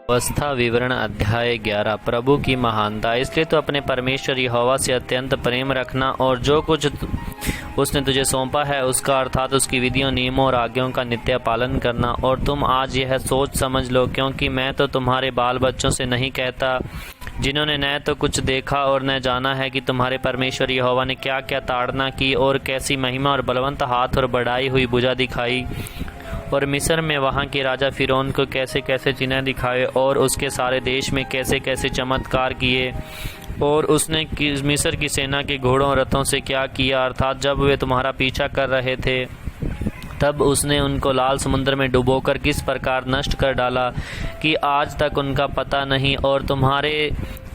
अवस्था विवरण अध्याय 11 प्रभु की महानता। इसलिए तो अपने परमेश्वर यहोवा से अत्यंत प्रेम रखना और जो कुछ उसने तुझे सौंपा है उसका अर्थात उसकी विधियों, नियमों और आज्ञाओं का नित्य पालन करना। और तुम आज यह सोच समझ लो, क्योंकि मैं तो तुम्हारे बाल बच्चों से नहीं कहता, जिन्होंने न तो कुछ देखा और न जाना है कि तुम्हारे परमेश्वर यहोवा ने क्या क्या ताड़ना की और कैसी महिमा और बलवंत हाथ और बढ़ाई हुई भुजा दिखाई, और मिस्र में वहाँ के राजा फिरौन को कैसे कैसे चिन्ह दिखाए और उसके सारे देश में कैसे कैसे चमत्कार किए, और उसने मिस्र की सेना के घोड़ों और रथों से क्या किया, अर्थात जब वे तुम्हारा पीछा कर रहे थे तब उसने उनको लाल समुद्र में डुबोकर किस प्रकार नष्ट कर डाला कि आज तक उनका पता नहीं। और तुम्हारे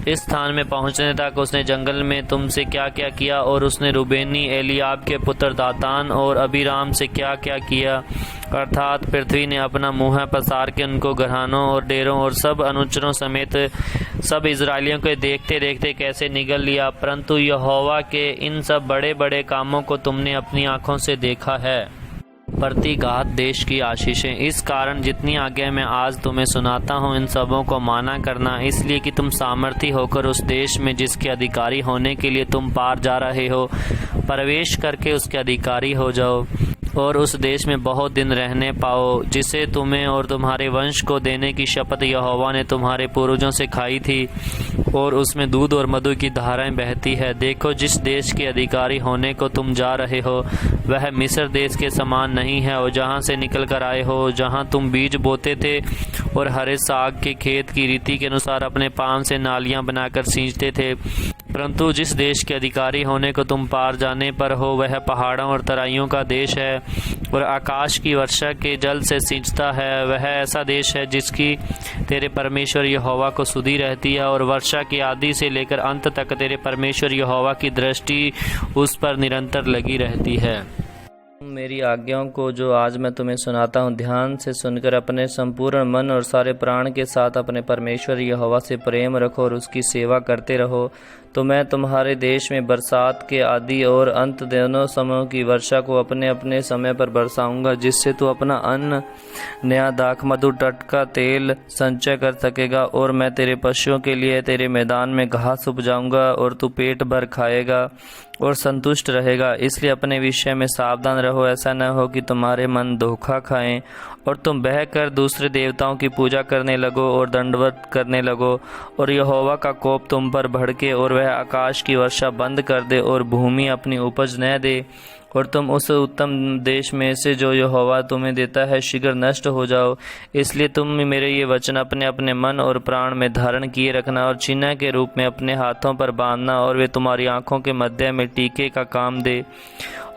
इस स्थान में पहुंचने तक उसने जंगल में तुमसे क्या क्या किया, और उसने रूबेनी एलियाब के पुत्र दातान और अबीराम से क्या क्या किया, अर्थात पृथ्वी ने अपना मुँह पसार के उनको घरानों और डेरों और सब अनुचरों समेत सब इजरायलियों को देखते देखते कैसे निगल लिया। परंतु यहोवा के इन सब बड़े बड़े कामों को तुमने अपनी आँखों से देखा है। प्रतिघात देश की आशीषें। इस कारण जितनी आज्ञा मैं आज तुम्हें सुनाता हूँ इन सबों को माना करना, इसलिए कि तुम सामर्थी होकर उस देश में जिसके अधिकारी होने के लिए तुम पार जा रहे हो प्रवेश करके उसके अधिकारी हो जाओ और उस देश में बहुत दिन रहने पाओ, जिसे तुम्हें और तुम्हारे वंश को देने की शपथ यहोवा ने तुम्हारे पूर्वजों से खाई थी, और उसमें दूध और मधु की धाराएं बहती है। देखो, जिस देश के अधिकारी होने को तुम जा रहे हो वह मिस्र देश के समान नहीं है, और जहाँ से निकल कर आए हो, जहाँ तुम बीज बोते थे और हरे साग के खेत की रीति के अनुसार अपने पाँव से नालियाँ बनाकर सींचते थे, परंतु जिस देश के अधिकारी होने को तुम पार जाने पर हो वह पहाड़ों और तराइयों का देश है और आकाश की वर्षा के जल से सींचता है। वह ऐसा देश है जिसकी तेरे परमेश्वर यहोवा को सुधि रहती है, और वर्षा की आदि से लेकर अंत तक तेरे परमेश्वर यहोवा की दृष्टि उस पर निरंतर लगी रहती है। मेरी आज्ञाओं को जो आज मैं तुम्हें सुनाता हूँ ध्यान से सुनकर अपने संपूर्ण मन और सारे प्राण के साथ अपने परमेश्वर यहोवा से प्रेम रखो और उसकी सेवा करते रहो, तो मैं तुम्हारे देश में बरसात के आदि और अंत दोनों समयों की वर्षा को अपने अपने समय पर बरसाऊंगा, जिससे तू अपना अन्न, नया दाख, मधु, टटका तेल संचय कर सकेगा। और मैं तेरे पशुओं के लिए तेरे मैदान में घास उपजाऊंगा और तू पेट भर खाएगा और संतुष्ट रहेगा। इसलिए अपने विषय में सावधान रहो, ऐसा न हो कि तुम्हारे मन धोखा खाएं और तुम बहकर दूसरे देवताओं की पूजा करने लगो और दंडवत करने लगो, और यहोवा का कोप तुम पर भड़के और वह आकाश की वर्षा बंद कर दे और भूमि अपनी उपज न दे, और तुम उस उत्तम देश में से जो यहोवा तुम्हें देता है शीघ्र नष्ट हो जाओ। इसलिए तुम मेरे ये वचन अपने अपने मन और प्राण में धारण किए रखना और चिन्ह के रूप में अपने हाथों पर बांधना, और वे तुम्हारी आंखों के मध्य में टीके का काम दे।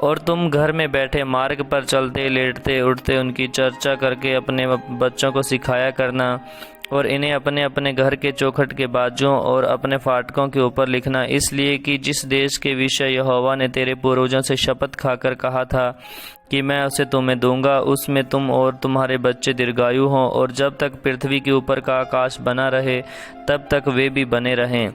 और तुम घर में बैठे मार्ग पर चलते लेटते उठते उनकी चर्चा करके अपने बच्चों को सिखाया करना, और इन्हें अपने अपने घर के चौखट के बाजुओं और अपने फाटकों के ऊपर लिखना, इसलिए कि जिस देश के विषय यहोवा ने तेरे पूर्वजों से शपथ खाकर कहा था कि मैं उसे तुम्हें दूंगा, उसमें तुम और तुम्हारे बच्चे दीर्घायु हों, और जब तक पृथ्वी के ऊपर का आकाश बना रहे तब तक वे भी बने रहें।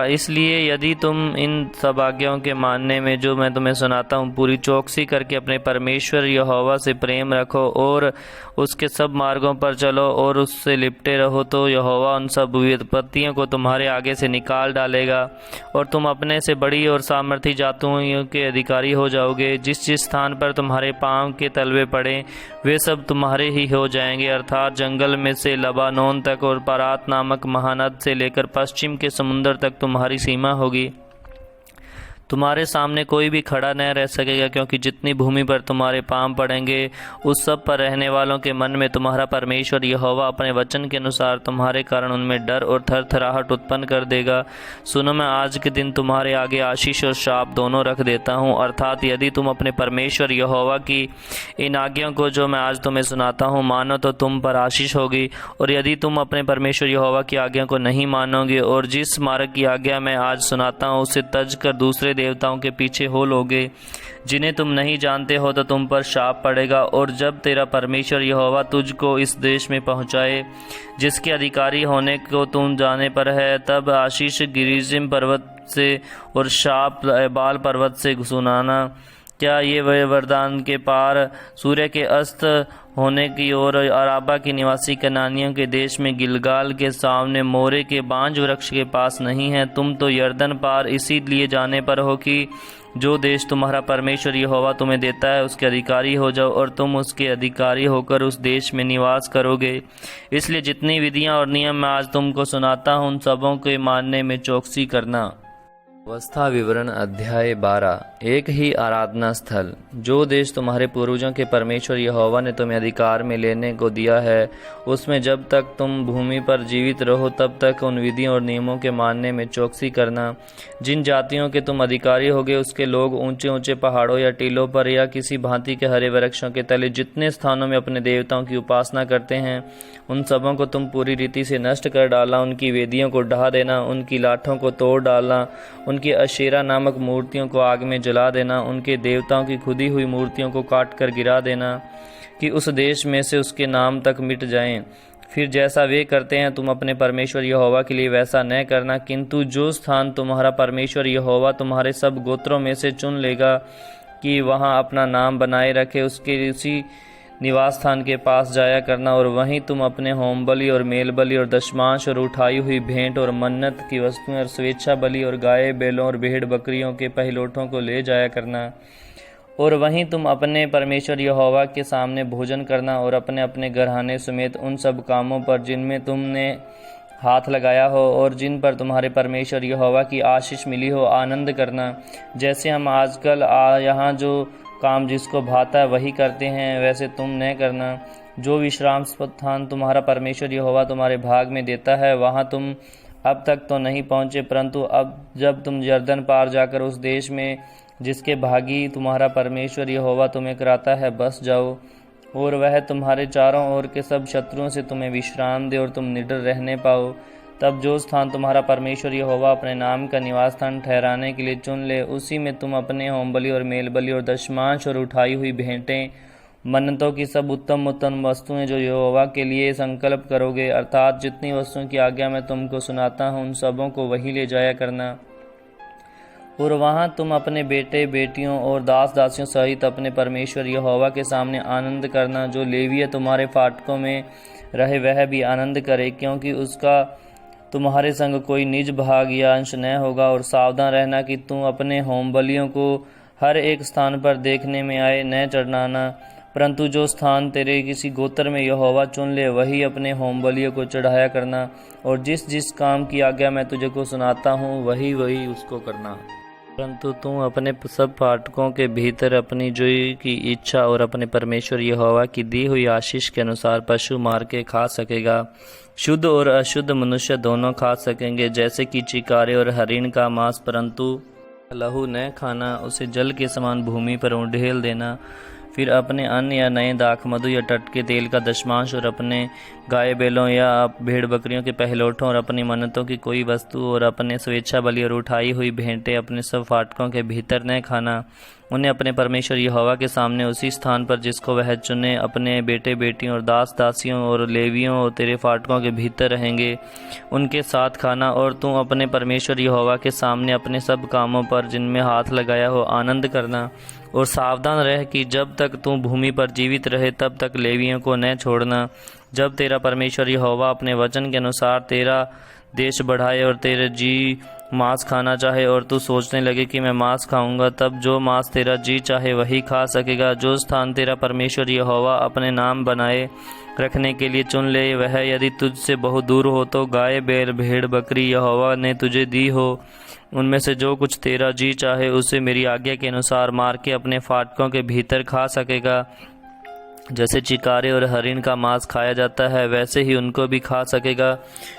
इसलिए यदि तुम इन सब आज्ञाओं के मानने में जो मैं तुम्हें सुनाता हूँ पूरी चौकसी करके अपने परमेश्वर यहोवा से प्रेम रखो और उसके सब मार्गों पर चलो और उससे लिपटे रहो, तो यहोवा उन सब विपत्तियों को तुम्हारे आगे से निकाल डालेगा और तुम अपने से बड़ी और सामर्थी जातियों के अधिकारी हो जाओगे। जिस जिस स्थान पर तुम्हारे पांव के तलवे पड़े वे सब तुम्हारे ही हो जाएंगे, अर्थात जंगल में से लबानोन तक और परात नामक महानद से लेकर पश्चिम के समुद्र तक तुम्हारी सीमा होगी। तुम्हारे सामने कोई भी खड़ा न रह सकेगा, क्योंकि जितनी भूमि पर तुम्हारे पांव पड़ेंगे उस सब पर रहने वालों के मन में तुम्हारा परमेश्वर यहोवा अपने वचन के अनुसार तुम्हारे कारण उनमें डर और थरथराहट उत्पन्न कर देगा। सुनो, मैं आज के दिन तुम्हारे आगे आशीष और शाप दोनों रख देता हूँ, अर्थात यदि तुम अपने परमेश्वर यहोवा की इन आज्ञाओं को जो मैं आज तुम्हें सुनाता हूँ मानो तो तुम पर आशीष होगी, और यदि तुम अपने परमेश्वर यहोवा की आज्ञा को नहीं मानोगे और जिस मार्ग की आज्ञा मैं आज सुनाता हूँ उसे तज कर दूसरे देवताओं के पीछे हो लोगे जिन्हें तुम नहीं जानते हो, तो तुम पर शाप पड़ेगा। और जब तेरा परमेश्वर यहोवा तुझको इस देश में पहुंचाए जिसके अधिकारी होने को तुम जाने पर है, तब आशीष गिरिजिम पर्वत से और शाप एबाल पर्वत से सुनाना, क्या ये वह वरदान के पार सूर्य के अस्त होने की ओर अराबा की निवासी कनानियों के देश में गिलगाल के सामने मोरे के बांज वृक्ष के पास नहीं है? तुम तो यर्दन पार इसीलिए जाने पर हो कि जो देश तुम्हारा परमेश्वर यहोवा तुम्हें देता है उसके अधिकारी हो जाओ और तुम उसके अधिकारी होकर उस देश में निवास करोगे। इसलिए जितनी विधियां और नियम मैं आज तुमको सुनाता हूँ उन सबों के मानने में चौकसी करना। अवस्था विवरण अध्याय 12। एक ही आराधना स्थल। जो देश तुम्हारे पूर्वजों के परमेश्वर यहोवा ने तुम्हें अधिकार में लेने को दिया है उसमें जब तक तुम भूमि पर जीवित रहो तब तक उन विधियों और नियमों के मानने में चौकसी करना। जिन जातियों के तुम अधिकारी होगे उसके लोग ऊंचे ऊंचे पहाड़ों या टीलों पर या किसी भांति के हरे वृक्षों के तले जितने स्थानों में अपने देवताओं की उपासना करते हैं उन सबों को तुम पूरी रीति से नष्ट कर डालना। उनकी वेदियों को ढा देना, उनकी लाठों को तोड़ डालना, उनकी अशेरा नामक मूर्तियों को आग में जला देना, उनके देवताओं की खुदी हुई मूर्तियों को काट कर गिरा देना कि उस देश में से उसके नाम तक मिट जाएं। फिर जैसा वे करते हैं तुम अपने परमेश्वर यहोवा के लिए वैसा न करना, किंतु जो स्थान तुम्हारा परमेश्वर यहोवा तुम्हारे सब गोत्रों में से चुन लेगा कि वहाँ अपना नाम बनाए रखे उसके उसी निवास स्थान के पास जाया करना और वहीं तुम अपने होम बलि और मेल बलि और दशमांश और उठाई हुई भेंट और मन्नत की वस्तुएं और स्वेच्छा बलि और गाय बैलों और भेड़ बकरियों के पहिलौठों को ले जाया करना और वहीं तुम अपने परमेश्वर यहोवा के सामने भोजन करना और अपने अपने घराने समेत उन सब कामों पर जिनमें तुमने हाथ लगाया हो और जिन पर तुम्हारे परमेश्वर यहोवा की आशीष मिली हो आनंद करना। जैसे हम आजकल यहाँ जो काम जिसको भाता है वही करते हैं वैसे तुम न करना। जो विश्राम स्थान तुम्हारा परमेश्वर यहोवा तुम्हारे भाग में देता है वहाँ तुम अब तक तो नहीं पहुँचे, परंतु अब जब तुम यर्दन पार जाकर उस देश में जिसके भागी तुम्हारा परमेश्वर यहोवा तुम्हें कराता है बस जाओ और वह तुम्हारे चारों ओर के सब शत्रुओं से तुम्हें विश्राम दे और तुम निडर रहने पाओ। तब जो स्थान तुम्हारा परमेश्वर यहोवा अपने नाम का निवास स्थान ठहराने के लिए चुन ले उसी में तुम अपने होम बलि और मेल बलि और दशमांश और उठाई हुई भेंटें मन्नतों की सब उत्तम उत्तम वस्तुएं जो यहोवा के लिए संकल्प करोगे अर्थात जितनी वस्तुओं की आज्ञा मैं तुमको सुनाता हूँ उन सबों को वही ले जाया करना। और वहाँ तुम अपने बेटे बेटियों और दास दासियों सहित अपने परमेश्वर यहोवा के सामने आनंद करना। जो लेवीय तुम्हारे फाटकों में रहे वह भी आनंद करे, क्योंकि उसका तुम्हारे संग कोई निज भाग या अंश न होगा। और सावधान रहना कि तुम अपने होम बलियों को हर एक स्थान पर देखने में आए न चढ़ाना, परंतु जो स्थान तेरे किसी गोत्र में यहोवा चुन ले वही अपने होम बलियों को चढ़ाया करना। और जिस जिस काम की आज्ञा मैं तुझे को सुनाता हूँ वही वही उसको करना। परंतु तुम अपने सब फाटकों के भीतर अपनी जोई की इच्छा और अपने परमेश्वर यहोवा की दी हुई आशीष के अनुसार पशु मार के खा सकेगा। शुद्ध और अशुद्ध मनुष्य दोनों खा सकेंगे, जैसे कि चिकारे और हरिण का मांस, परंतु लहू न खाना, उसे जल के समान भूमि पर उंडेल देना। फिर अपने अन्न या नए दाख मधु या टटके तेल का दशमांश और अपने गाय बैलों या भेड़ बकरियों के पहलौठों और अपनी मन्नतों की कोई वस्तु और अपने स्वेच्छा बलि और उठाई हुई भेंटें अपने सब फाटकों के भीतर न खाना। उन्हें अपने परमेश्वर यहोवा के सामने उसी स्थान पर जिसको वह चुने अपने बेटे बेटियों और दास दासियों और लेवियों और तेरे फाटकों के भीतर रहेंगे उनके साथ खाना। और तू अपने परमेश्वर यहोवा के सामने अपने सब कामों पर जिनमें हाथ लगाया हो आनंद करना। और सावधान रह कि जब तक तू भूमि पर जीवित रहे तब तक लेवियों को न छोड़ना। जब तेरा परमेश्वर यहोवा अपने वचन के अनुसार तेरा देश बढ़ाए और तेरे जी मांस खाना चाहे और तू सोचने लगे कि मैं मांस खाऊंगा, तब जो मांस तेरा जी चाहे वही खा सकेगा। जो स्थान तेरा परमेश्वर यहोवा अपने नाम बनाए रखने के लिए चुन ले वह यदि तुझसे बहुत दूर हो तो गाय बैल भेड़ बकरी यहोवा ने तुझे दी हो उनमें से जो कुछ तेरा जी चाहे उसे मेरी आज्ञा के अनुसार मार के अपने फाटकों के भीतर खा सकेगा। जैसे चिकारे और हरिण का मांस खाया जाता है वैसे ही उनको भी खा सकेगा।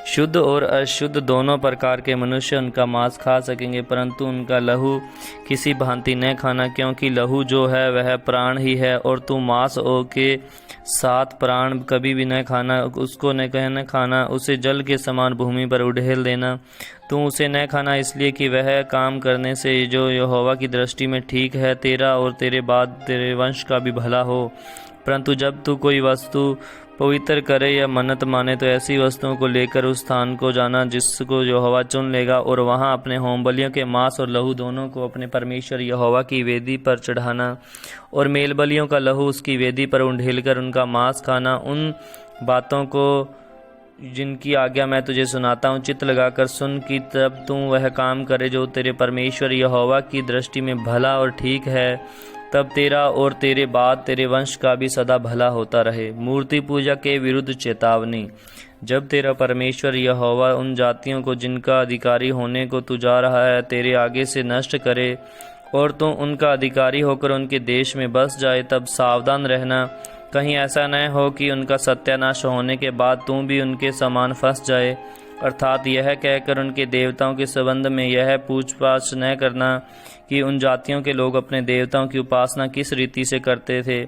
शुद्ध और अशुद्ध दोनों प्रकार के मनुष्य उनका मांस खा सकेंगे, परंतु उनका लहू किसी भांति न खाना, क्योंकि लहू जो है वह प्राण ही है। और तू मांस के साथ प्राण कभी भी न खाना, उसको न खाना, उसे जल के समान भूमि पर उड़ेल देना। तू उसे न खाना इसलिए कि वह काम करने से जो यहोवा की दृष्टि में ठीक है, तेरा और तेरे बाद तेरे वंश का भी भला हो। परंतु जब तू कोई वस्तु पवित्र करे या मन्नत माने तो ऐसी वस्तुओं को लेकर उस स्थान को जाना जिसको यहोवा चुन लेगा, और वहां अपने होम बलियों के मांस और लहू दोनों को अपने परमेश्वर यहोवा की वेदी पर चढ़ाना, और मेल बलियों का लहू उसकी वेदी पर उंडेलकर उनका मांस खाना। उन बातों को जिनकी आज्ञा मैं तुझे सुनाता हूँ चित्त लगाकर सुन, कि तब तू वह काम करे जो तेरे परमेश्वर यहोवा की दृष्टि में भला और ठीक है, तब तेरा और तेरे बाद तेरे वंश का भी सदा भला होता रहे। मूर्ति पूजा के विरुद्ध चेतावनी। जब तेरा परमेश्वर यहोवा उन जातियों को जिनका अधिकारी होने को तू जा रहा है तेरे आगे से नष्ट करे और तू उनका अधिकारी होकर उनके देश में बस जाए, तब सावधान रहना, कहीं ऐसा न हो कि उनका सत्यानाश होने के बाद तू भी उनके समान फंस जाए। अर्थात यह कहकर उनके देवताओं के संबंध में यह पूछताछ न करना कि उन जातियों के लोग अपने देवताओं की उपासना किस रीति से करते थे,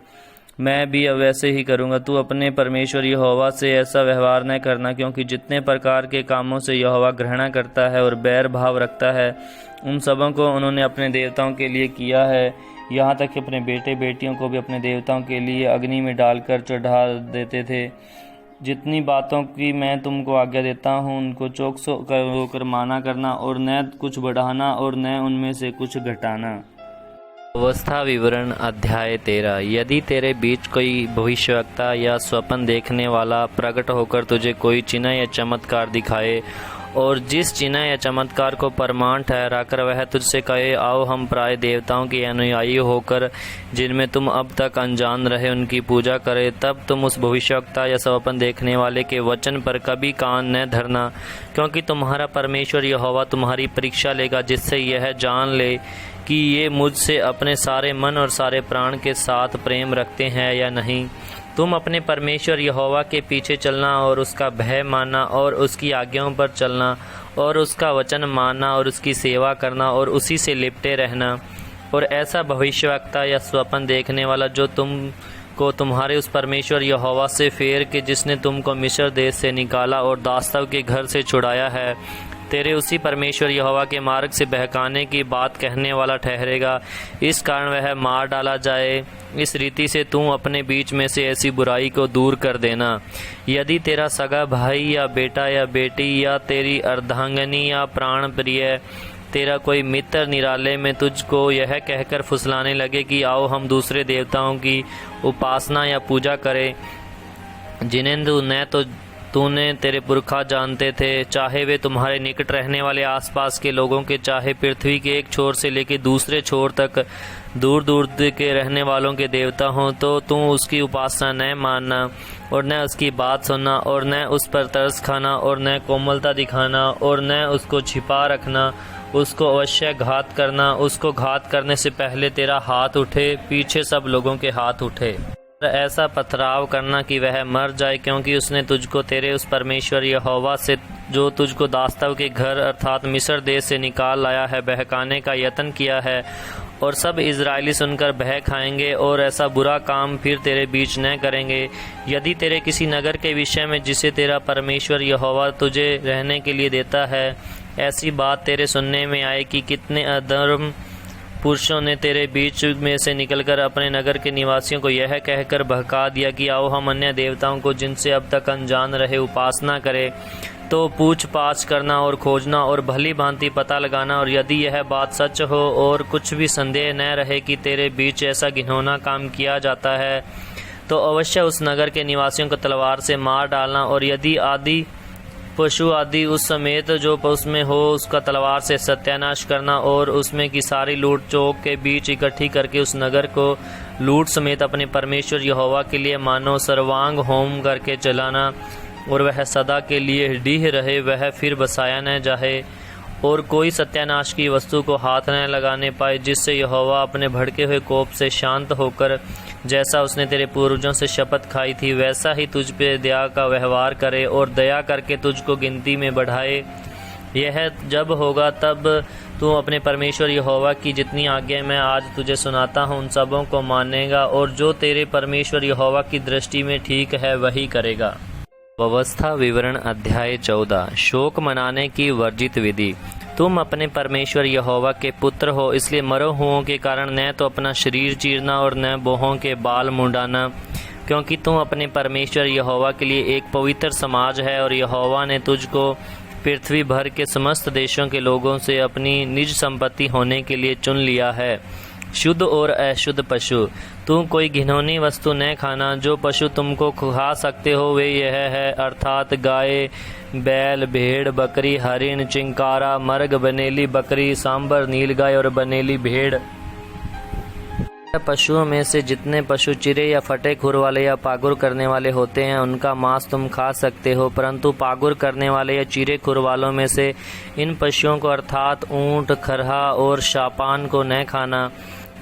मैं भी अब वैसे ही करूँगा। तू अपने परमेश्वर यहोवा से ऐसा व्यवहार न करना, क्योंकि जितने प्रकार के कामों से यहोवा घृणा करता है और बैर भाव रखता है, उन सबों को उन्होंने अपने देवताओं के लिए किया है। यहाँ तक कि अपने बेटे बेटियों को भी अपने देवताओं के लिए अग्नि में डालकर चढ़ा देते थे। जितनी बातों की मैं तुमको आज्ञा देता हूँ उनको चौकस होकर माना करना, और न कुछ बढ़ाना और न उनमें से कुछ घटाना। अवस्था विवरण अध्याय 13। यदि तेरे बीच कोई भविष्यवक्ता या स्वप्न देखने वाला प्रकट होकर तुझे कोई चिन्ह या चमत्कार दिखाए, और जिस चिन्ह या चमत्कार को प्रमाण ठहराकर वह तुझसे कहे, आओ हम प्राय देवताओं के अनुयायी होकर जिनमें तुम अब तक अनजान रहे उनकी पूजा करें, तब तुम उस भविष्यवक्ता या स्वप्न देखने वाले के वचन पर कभी कान न धरना, क्योंकि तुम्हारा परमेश्वर यहोवा तुम्हारी परीक्षा लेगा, जिससे यह जान ले कि ये मुझसे अपने सारे मन और सारे प्राण के साथ प्रेम रखते हैं या नहीं। तुम अपने परमेश्वर यहोवा के पीछे चलना और उसका भय मानना और उसकी आज्ञाओं पर चलना और उसका वचन मानना और उसकी सेवा करना और उसी से लिपटे रहना। और ऐसा भविष्यवक्ता या स्वप्न देखने वाला जो तुमको तुम्हारे उस परमेश्वर यहोवा से फेर के जिसने तुमको मिस्र देश से निकाला और दास्तव के घर से छुड़ाया है, तेरे उसी परमेश्वर यहोवा के मार्ग से बहकाने की बात कहने वाला ठहरेगा, इस कारण वह मार डाला जाए। इस रीति से तू अपने बीच में से ऐसी बुराई को दूर कर देना। यदि तेरा सगा भाई या बेटा या बेटी या तेरी अर्धांगनी या प्राण प्रिय तेरा कोई मित्र निराले में तुझको यह कहकर फुसलाने लगे कि आओ हम दूसरे देवताओं की उपासना या पूजा करें जिन्हें तूने तेरे पुरखा जानते थे, चाहे वे तुम्हारे निकट रहने वाले आसपास के लोगों के, चाहे पृथ्वी के एक छोर से लेकर दूसरे छोर तक दूर दूर के रहने वालों के देवता हों, तो तू उसकी उपासना न मानना और न उसकी बात सुनना और न उस पर तरस खाना और न कोमलता दिखाना और न उसको छिपा रखना। उसको अवश्य घात करना, उसको घात करने से पहले तेरा हाथ उठे, पीछे सब लोगों के हाथ उठे। ऐसा पथराव करना कि वह मर जाए, क्योंकि उसने तुझको तेरे उस परमेश्वर यहोवा से जो तुझको दास्तव के घर अर्थात मिस्र देश से निकाल लाया है बहकाने का यत्न किया है। और सब इजरायली सुनकर बह खाएंगे और ऐसा बुरा काम फिर तेरे बीच न करेंगे। यदि तेरे किसी नगर के विषय में जिसे तेरा परमेश्वर यहोवा तुझे रहने के लिए देता है ऐसी बात तेरे सुनने में आए कि कितने अधर्म पुरुषों ने तेरे बीच में से निकलकर अपने नगर के निवासियों को यह कहकर बहका दिया कि आओ हम अन्य देवताओं को जिनसे अब तक अनजान रहे उपासना करें, तो पूछ पाछ करना और खोजना और भली भांति पता लगाना। और यदि यह बात सच हो और कुछ भी संदेह न रहे कि तेरे बीच ऐसा घिनौना काम किया जाता है, तो अवश्य उस नगर के निवासियों को तलवार से मार डालना। और यदि आदि पशु आदि उस समेत जो उसमें हो उसका तलवार से सत्यानाश करना और उसमें की सारी लूट चौक के बीच इकट्ठी करके उस नगर को लूट समेत अपने परमेश्वर यहोवा के लिए मानो सर्वांग होम करके जलाना, और वह सदा के लिए डीह रहे, वह फिर बसाया न जाए। और कोई सत्यानाश की वस्तु को हाथ न लगाने पाए, जिससे यहोवा अपने भड़के हुए कोप से शांत होकर जैसा उसने तेरे पूर्वजों से शपथ खाई थी वैसा ही तुझ पे दया का व्यवहार करे और दया करके तुझको गिनती में बढ़ाए। यह जब होगा तब तू अपने परमेश्वर यहोवा की जितनी आज्ञा मैं आज तुझे सुनाता हूँ उन सबों को मानेगा, और जो तेरे परमेश्वर यहोवा की दृष्टि में ठीक है वही करेगा। व्यवस्था विवरण अध्याय 14। शोक मनाने की वर्जित विधि। तुम अपने परमेश्वर यहोवा के पुत्र हो, इसलिए मरो हुओं के कारण न तो अपना शरीर चीरना और न बोहों के बाल मुंडाना। क्योंकि तू अपने परमेश्वर यहोवा के लिए एक पवित्र समाज है और यहोवा ने तुझको पृथ्वी भर के समस्त देशों के लोगों से अपनी निज संपत्ति होने के लिए चुन लिया है। शुद्ध और अशुद्ध पशु। तुम कोई घिनौनी वस्तु न खाना। जो पशु तुमको खा सकते हो वे यह है, अर्थात गाय, बैल, भेड़, बकरी, हरिण, चिंकारा, मर्ग, बनेली बकरी, सांबर, नीलगाय और बनेली भेड़। पशुओं में से जितने पशु चिरे या फटे खुर वाले या पागुर करने वाले होते हैं उनका मांस तुम खा सकते हो, परंतु पागुर करने वाले या चिरे खुर वालों में से इन पशुओं को अर्थात ऊंट, खरहा और शापान को न खाना,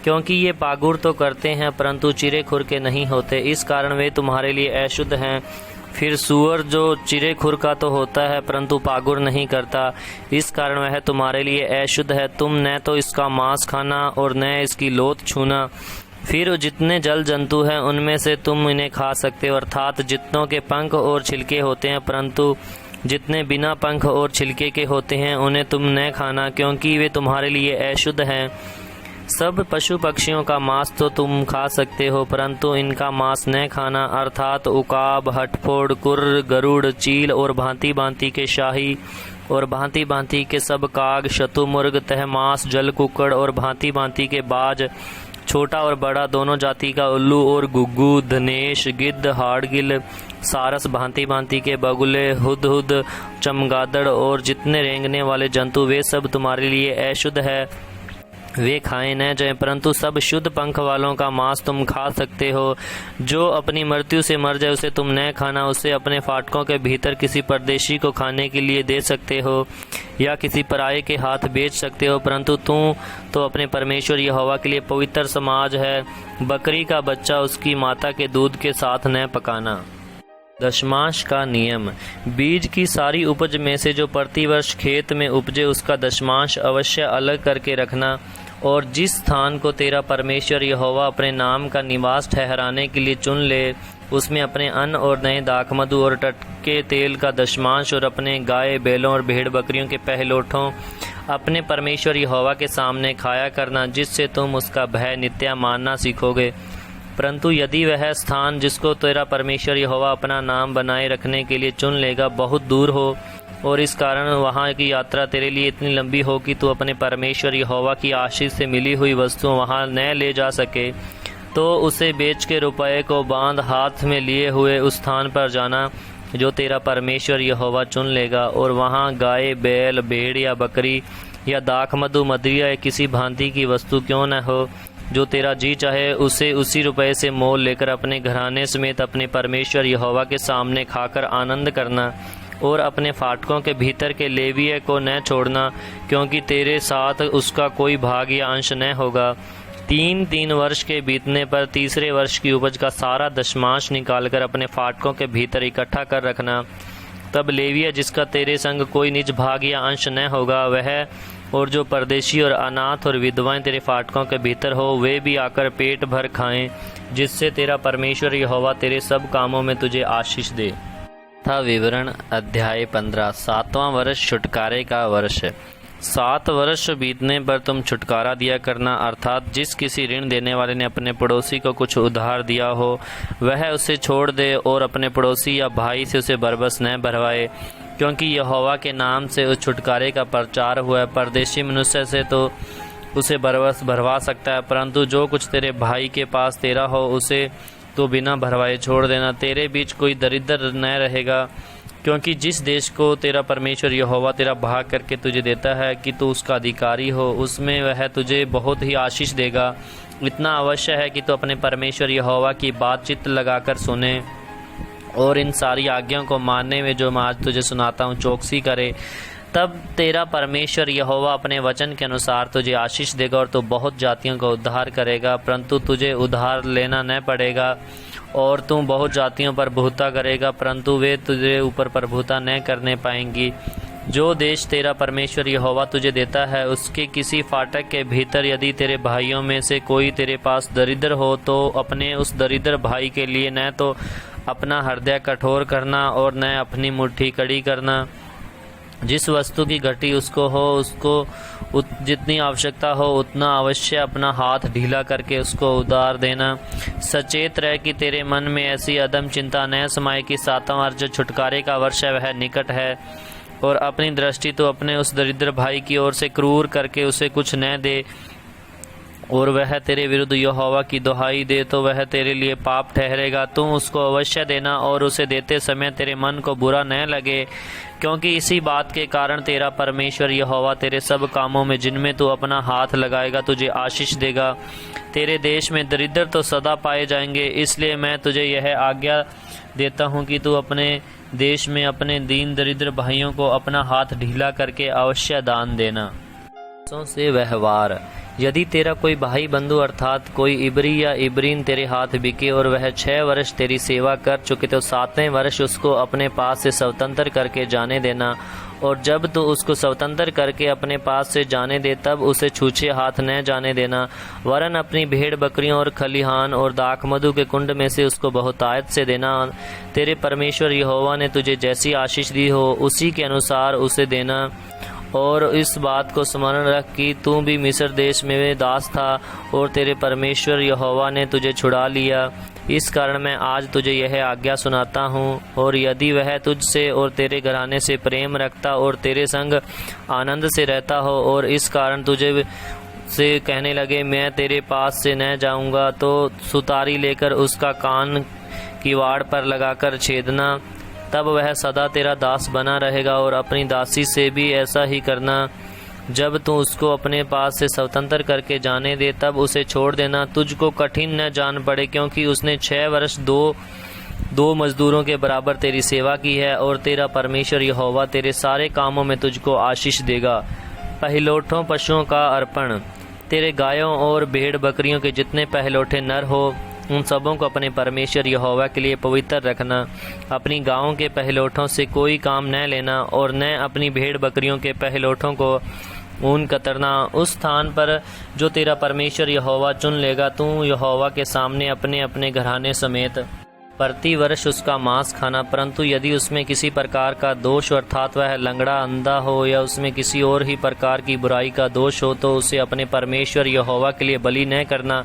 क्योंकि ये पागुर तो करते हैं परंतु चिरे खुर के नहीं होते, इस कारण वे तुम्हारे लिए अशुद्ध हैं। फिर सूअर जो चिरे खुर का तो होता है परंतु पागुर नहीं करता, इस कारण वह तुम्हारे लिए अशुद्ध है। तुम न तो इसका मांस खाना और न इसकी लोथ छूना। फिर जितने जल जंतु हैं उनमें से तुम इन्हें खा सकते हो, अर्थात जितनों के पंख और छिलके होते हैं, परंतु जितने बिना पंख और छिलके के होते हैं उन्हें तुम न खाना, क्योंकि वे तुम्हारे लिए अशुद्ध हैं। सब पशु पक्षियों का मांस तो तुम खा सकते हो, परंतु इनका मांस न खाना, अर्थात उकाब, हटफोड़, कुर्र, गरुड़, चील और भांति भांति के शाही और भांति भांति के सब काग, शतुमुर्ग, तहमास, जल कुक्कड़ और भांति भांति के बाज, छोटा और बड़ा दोनों जाति का उल्लू और गुग्गू, धनेश, गिद्ध, हाड़गिल, सारस, भांति भांति के बगुले, हुदहुद, चमगादड़ और जितने रेंगने वाले जंतु वे सब तुम्हारे लिए अशुद्ध है, वे खाए न जाएं, परंतु सब शुद्ध पंख वालों का मांस तुम खा सकते हो। जो अपनी मृत्यु से मर जाए उसे तुम न खाना, उसे अपने फाटकों के भीतर किसी परदेशी को खाने के लिए दे सकते हो या किसी पराये के हाथ बेच सकते हो, परंतु तू तो अपने परमेश्वर यहोवा के लिए पवित्र समाज है। बकरी का बच्चा उसकी माता के दूध के साथ न पकाना। दशमांश का नियम। बीज की सारी उपज में से जो प्रतिवर्ष खेत में उपजे उसका दशमांश अवश्य अलग करके रखना, और जिस स्थान को तेरा परमेश्वर यहोवा अपने नाम का निवास ठहराने के लिए चुन ले उसमें अपने अन्न और नए दाखमधु और टटके तेल का दशमांश और अपने गाय, बैलों और भेड़ बकरियों के पहलोठों अपने परमेश्वर यहोवा के सामने खाया करना, जिससे तुम उसका भय नित्य मानना सीखोगे। परंतु यदि वह स्थान जिसको तेरा परमेश्वर यहोवा अपना नाम बनाए रखने के लिए चुन लेगा बहुत दूर हो और इस कारण वहाँ की यात्रा तेरे लिए इतनी लंबी हो कि तू अपने परमेश्वर यहोवा की आशीष से मिली हुई वस्तुओं वहाँ न ले जा सके, तो उसे बेच के रुपये को बांध हाथ में लिए हुए उस स्थान पर जाना जो तेरा परमेश्वर यहोवा चुन लेगा, और वहाँ गाय, बैल, भेड़ या बकरी या दाखमधु, मदिरा या किसी भांति की वस्तु क्यों न हो, जो तेरा जी चाहे उसे उसी रुपये से मोल लेकर अपने घराने समेत अपने परमेश्वर यहोवा के सामने खाकर आनंद करना, और अपने फाटकों के भीतर के लेवीय को न छोड़ना, क्योंकि तेरे साथ उसका कोई भाग या अंश न होगा। 3 वर्ष के बीतने पर तीसरे वर्ष की उपज का सारा दशमांश निकालकर अपने फाटकों के भीतर इकट्ठा कर रखना। तब लेवीय जिसका तेरे संग कोई निज भाग या अंश न होगा, वह और जो परदेशी और अनाथ और विधवाएं तेरे फाटकों के भीतर हो, वे भी आकर पेट भर खाएं, जिससे तेरा परमेश्वर यहोवा तेरे सब कामों में तुझे आशीष दे। था विवरण अध्याय 15। 7वां वर्ष छुटकारे का वर्ष। 7 वर्ष बीतने पर तुम छुटकारा दिया करना, अर्थात जिस किसी ऋण देने वाले ने अपने पड़ोसी को कुछ उधार दिया हो वह उसे छोड़ दे और अपने पड़ोसी या भाई से उसे बरबस न भरवाए, क्योंकि यहोवा के नाम से उस छुटकारे का प्रचार हुआ है। परदेशी मनुष्य से तो उसे बरबस भरवा सकता है, परंतु जो कुछ तेरे भाई के पास तेरा हो उसे तो बिना भरवाए छोड़ देना। तेरे बीच कोई दरिद्र न रहेगा, क्योंकि जिस देश को तेरा परमेश्वर यहोवा तेरा भाग करके तुझे देता है कि तू उसका अधिकारी हो, उसमें वह तुझे बहुत ही आशीष देगा। इतना अवश्य है कि तू अपने परमेश्वर यहोवा की बातचीत लगाकर सुने और इन सारी आज्ञाओं को मानने में जो मैं आज तुझे सुनाता हूँ चौकसी करे। तब तेरा परमेश्वर यहोवा अपने वचन के अनुसार तुझे आशीष देगा और तू बहुत जातियों का उद्धार करेगा, परंतु तुझे उधार लेना न पड़ेगा, और तू बहुत जातियों पर प्रभुता करेगा, परंतु वे तुझे ऊपर प्रभुता न करने पाएंगी। जो देश तेरा परमेश्वर यहोवा तुझे देता है उसके किसी फाटक के भीतर यदि तेरे भाइयों में से कोई तेरे पास दरिद्र हो, तो अपने उस दरिद्र भाई के लिए न तो अपना हृदय कठोर करना और न अपनी मुट्ठी कड़ी करना, जिस वस्तु की घटी उसको हो, उसको जितनी आवश्यकता हो उतना अवश्य अपना हाथ ढीला करके उसको उधार देना। सचेत रह कि तेरे मन में ऐसी अदम चिंता न समाये कि सातवां वर्ष जो छुटकारे का वर्ष है वह निकट है, और अपनी दृष्टि तो अपने उस दरिद्र भाई की ओर से क्रूर करके उसे कुछ न दे, और वह तेरे विरुद्ध यहोवा की दुहाई दे तो वह तेरे लिए पाप ठहरेगा। तुम उसको अवश्य देना, और उसे देते समय तेरे मन को बुरा न लगे, क्योंकि इसी बात के कारण तेरा परमेश्वर यहोवा तेरे सब कामों में जिनमें तू अपना हाथ लगाएगा तुझे आशीष देगा। तेरे देश में दरिद्र तो सदा पाए जाएंगे, इसलिए मैं तुझे यह आज्ञा देता हूँ कि तू अपने देश में अपने दीन दरिद्र भाइयों को अपना हाथ ढीला करके अवश्य दान देना। से व्यवहार, यदि तेरा कोई भाई बंधु अर्थात कोई इब्री या इब्रीन तेरे हाथ बिके और वह 6 वर्ष तेरी सेवा कर चुके तो 7वें वर्ष उसको अपने पास से स्वतंत्र करके जाने देना, और जब तू उसको स्वतंत्र करके अपने पास से जाने दे तब उसे छूछे हाथ न जाने देना, वरन अपनी भेड़ बकरियों और खलिहान और दाख मधु के कुंड में से उसको बहुतायत से देना। तेरे परमेश्वर यहोवा ने तुझे जैसी आशीष दी हो उसी के अनुसार उसे देना। और इस बात को स्मरण रख कि तू भी मिस्र देश में दास था और तेरे परमेश्वर यहोवा ने तुझे छुड़ा लिया। इस कारण मैं आज तुझे यह आज्ञा सुनाता हूँ, और यदि वह तुझसे और तेरे घराने से प्रेम रखता और तेरे संग आनंद से रहता हो और इस कारण तुझे से कहने लगे मैं तेरे पास से न जाऊँगा, तो सुतारी लेकर उसका कान किवाड़ पर लगाकर छेदना, तब वह सदा तेरा दास बना रहेगा। और अपनी दासी से भी ऐसा ही करना। जब तू उसको अपने पास से स्वतंत्र करके जाने दे तब उसे छोड़ देना। तुझको कठिन न जान पड़े, क्योंकि उसने 6 वर्ष दो मजदूरों के बराबर तेरी सेवा की है, और तेरा परमेश्वर यहोवा तेरे सारे कामों में तुझको आशीष देगा। पहलौठों पशुओं का अर्पण, तेरे गायों और भेड़ बकरियों के जितने पहलौठे नर हो उन सबों को अपने परमेश्वर यहोवा के लिए पवित्र रखना। अपनी गायों के पहलौठों से कोई काम न लेना, और न अपनी भेड़ बकरियों के पहलौठों को ऊन कतरना। उस स्थान पर जो तेरा परमेश्वर यहोवा चुन लेगा तू यहोवा के सामने अपने अपने घराने समेत प्रति वर्ष उसका मांस खाना। परंतु यदि उसमें किसी प्रकार का दोष अर्थात वह लंगड़ा अंधा हो या उसमें किसी और ही प्रकार की बुराई का दोष हो तो उसे अपने परमेश्वर यहोवा के लिए बलि न करना।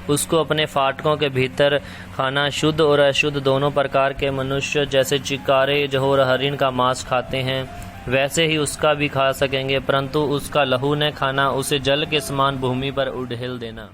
उसको अपने फाटकों के भीतर खाना। शुद्ध और अशुद्ध दोनों प्रकार के मनुष्य जैसे चिकारे और हरिण का मांस खाते हैं वैसे ही उसका भी खा सकेंगे, परंतु उसका लहू न खाना। उसे जल के समान भूमि पर उड़ेल देना।